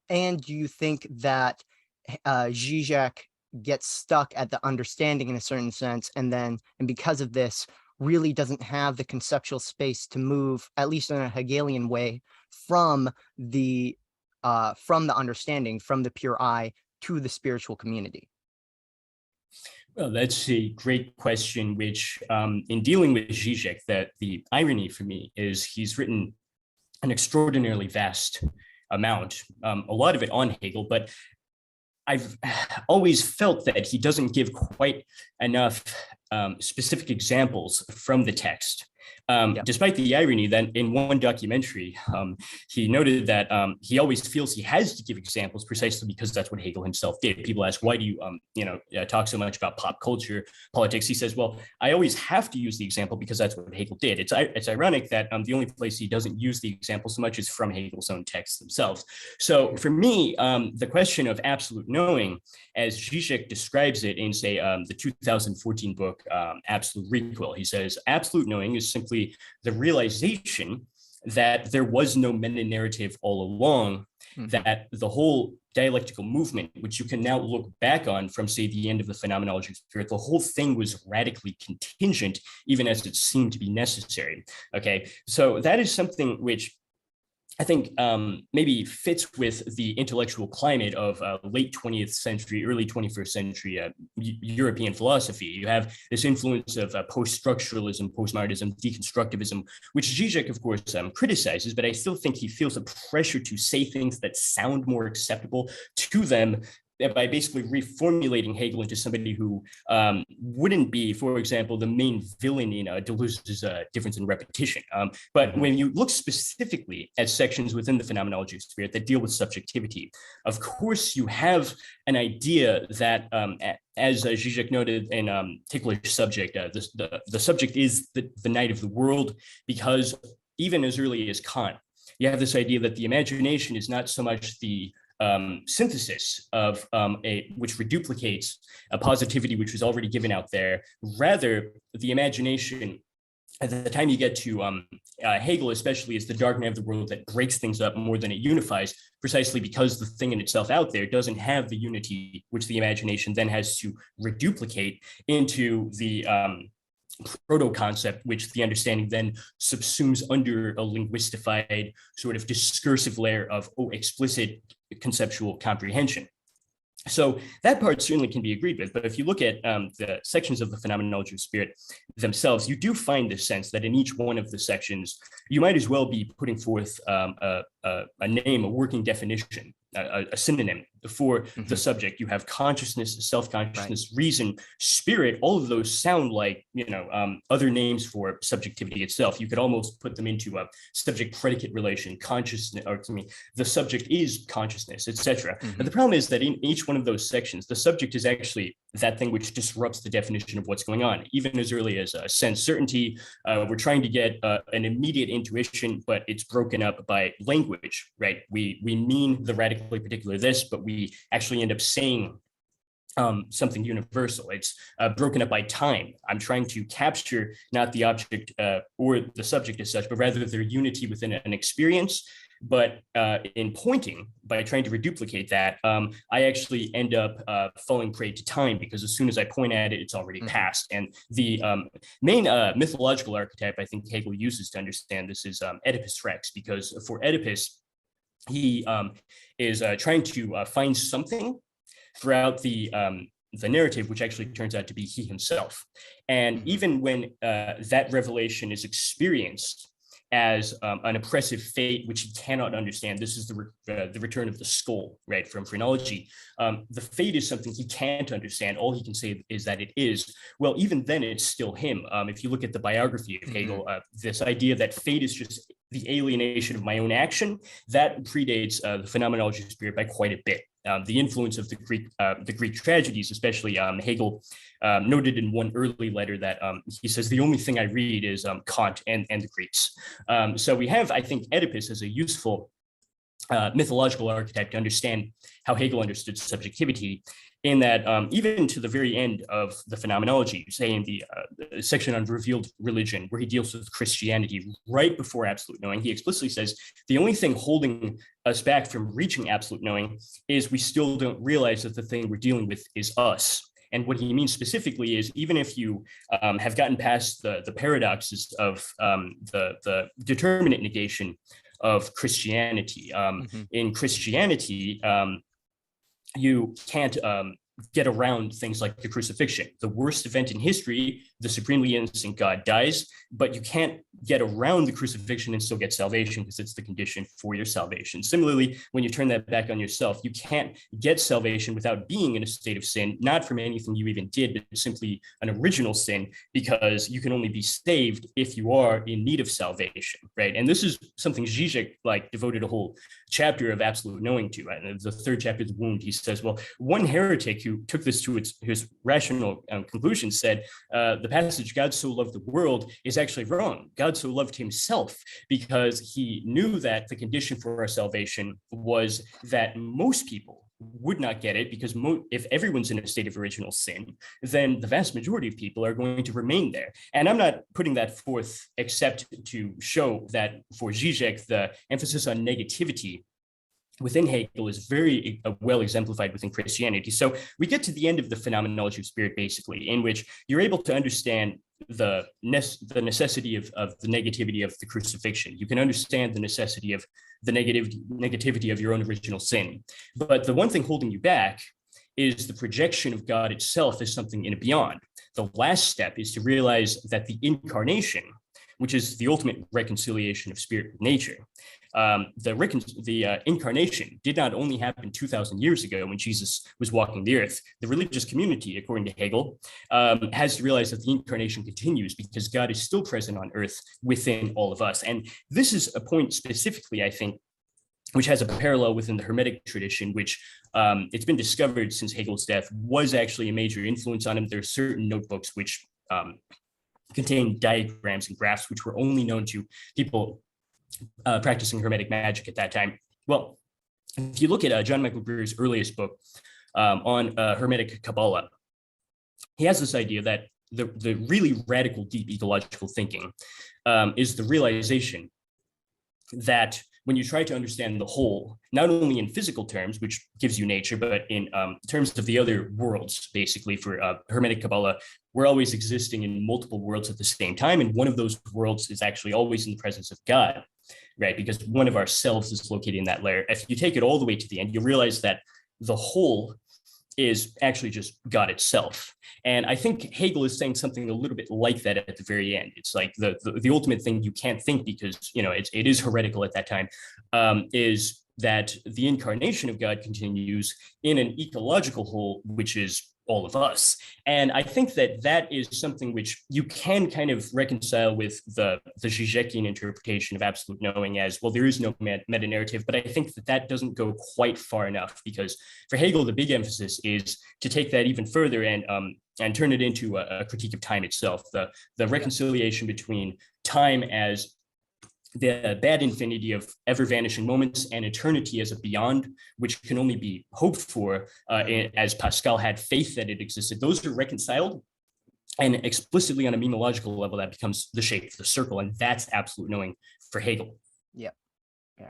And do you think that Zizek gets stuck at the understanding in a certain sense, and because of this, really doesn't have the conceptual space to move, at least in a Hegelian way, from the understanding, from the pure I to the spiritual community? Well, that's a great question, which in dealing with Zizek, that the irony for me is he's written an extraordinarily vast amount, a lot of it on Hegel, but I've always felt that he doesn't give quite enough specific examples from the text. Yeah. Despite the irony that in one documentary, he noted that he always feels he has to give examples precisely because that's what Hegel himself did. People ask, why do you, talk so much about pop culture, politics? He says, well, I always have to use the example because that's what Hegel did. It's ironic that the only place he doesn't use the example so much is from Hegel's own texts themselves. So for me, the question of absolute knowing, as Zizek describes it in, say, the 2014 book, Absolute Recoil, he says, absolute knowing is simply the realization that there was no meta-narrative all along, that the whole dialectical movement, which you can now look back on from, say, the end of the phenomenology of spirit, the whole thing was radically contingent, even as it seemed to be necessary. Okay, so that is something which I think maybe fits with the intellectual climate of late 20th century, early 21st century European philosophy. You have this influence of post-structuralism, postmodernism, deconstructivism, which Zizek, of course, criticizes, but I still think he feels a pressure to say things that sound more acceptable to them by basically reformulating Hegel into somebody who wouldn't be, for example, the main villain in Deleuze's Difference in Repetition. But when you look specifically at sections within the phenomenology of spirit that deal with subjectivity, of course, you have an idea that, as Zizek noted in Tickler's Subject, the subject is the night of the world, because even as early as Kant, you have this idea that the imagination is not so much the synthesis of which reduplicates a positivity which was already given out there. Rather, the imagination, at the time you get to Hegel especially, is the dark night of the world that breaks things up more than it unifies, precisely because the thing in itself out there doesn't have the unity which the imagination then has to reduplicate into the proto-concept, which the understanding then subsumes under a linguistified sort of discursive layer of explicit conceptual comprehension. So that part certainly can be agreed with. But if you look at the sections of the phenomenology of spirit themselves, you do find this sense that in each one of the sections, you might as well be putting forth a name, a working definition, a synonym for the subject. You have consciousness, self-consciousness, reason, spirit. All of those sound like, other names for subjectivity itself. You could almost put them into a subject-predicate relation, consciousness, or the subject is consciousness, etc. But the problem is that in each one of those sections, the subject is actually that thing which disrupts the definition of what's going on. Even as early as sense certainty, we're trying to get an immediate intuition, but it's broken up by language, right? We mean the radically particular this, but we actually end up saying something universal. It's broken up by time. I'm trying to capture not the object or the subject as such, but rather their unity within an experience. But in pointing, by trying to reduplicate that, I actually end up falling prey to time, because as soon as I point at it, it's already passed. And the main mythological archetype I think Hegel uses to understand this is Oedipus Rex, because for Oedipus, he is trying to find something throughout the narrative, which actually turns out to be he himself. And even when that revelation is experienced as an oppressive fate which he cannot understand, this is the return of the skull, right, from phrenology. The fate is something he can't understand. All he can say is that it is. Well, even then, it's still him. If you look at the biography of Hegel, this idea that fate is just the alienation of my own action, that predates the phenomenology of spirit by quite a bit. The influence of the Greek tragedies, especially Hegel noted in one early letter that he says, the only thing I read is Kant and the Greeks. So we have, I think, Oedipus as a useful mythological archetype to understand how Hegel understood subjectivity, in that even to the very end of the phenomenology, say in the section on revealed religion, where he deals with Christianity right before absolute knowing, he explicitly says the only thing holding us back from reaching absolute knowing is we still don't realize that the thing we're dealing with is us. And what he means specifically is, even if you have gotten past the paradoxes of the determinate negation of Christianity. In Christianity, you can't get around things like the crucifixion. The worst event in history, the supremely innocent God dies, but you can't get around the crucifixion and still get salvation because it's the condition for your salvation. Similarly, when you turn that back on yourself, you can't get salvation without being in a state of sin, not from anything you even did, but simply an original sin, because you can only be saved if you are in need of salvation, right? And this is something Zizek devoted a whole chapter of absolute knowing to, right? And the third chapter, The Wound, he says, well, one heretic who took this to his rational conclusion said, the passage, God so loved the world, is actually wrong. God so loved himself, because he knew that the condition for our salvation was that most people would not get it, because if everyone's in a state of original sin, then the vast majority of people are going to remain there. And I'm not putting that forth except to show that for Zizek, the emphasis on negativity within Hegel is very well exemplified within Christianity. So we get to the end of the phenomenology of spirit, basically, in which you're able to understand the necessity of the negativity of the crucifixion. You can understand the necessity of the negativity of your own original sin. But the one thing holding you back is the projection of God itself as something in a beyond. The last step is to realize that the incarnation, which is the ultimate reconciliation of spirit with nature, the incarnation did not only happen 2,000 years ago when Jesus was walking the earth. The religious community, according to Hegel, has to realize that the incarnation continues because God is still present on earth within all of us. And this is a point specifically, I think, which has a parallel within the Hermetic tradition, which it's been discovered since Hegel's death was actually a major influence on him. There are certain notebooks which contain diagrams and graphs which were only known to people practicing Hermetic magic at that time. Well, if you look at John Michael Greer's earliest book on Hermetic Kabbalah, he has this idea that the really radical, deep ecological thinking is the realization that when you try to understand the whole, not only in physical terms, which gives you nature, but in terms of the other worlds, basically for Hermetic Kabbalah, we're always existing in multiple worlds at the same time. And one of those worlds is actually always in the presence of God, right? Because one of ourselves is located in that layer. If you take it all the way to the end, you'll realize that the whole is actually just God itself. And I think Hegel is saying something a little bit like that at the very end. It's like the ultimate thing you can't think because, it is heretical at that time, is that the incarnation of God continues in an ecological whole, which is all of us. And I think that is something which you can kind of reconcile with the Zizekian interpretation of absolute knowing as, well, there is no meta-narrative, but I think that doesn't go quite far enough, because for Hegel, the big emphasis is to take that even further and turn it into a critique of time itself, the reconciliation between time as the bad infinity of ever vanishing moments and eternity as a beyond, which can only be hoped for as Pascal had faith that it existed. Those are reconciled, and explicitly on a memeological level, that becomes the shape of the circle. And that's absolute knowing for Hegel. Yeah.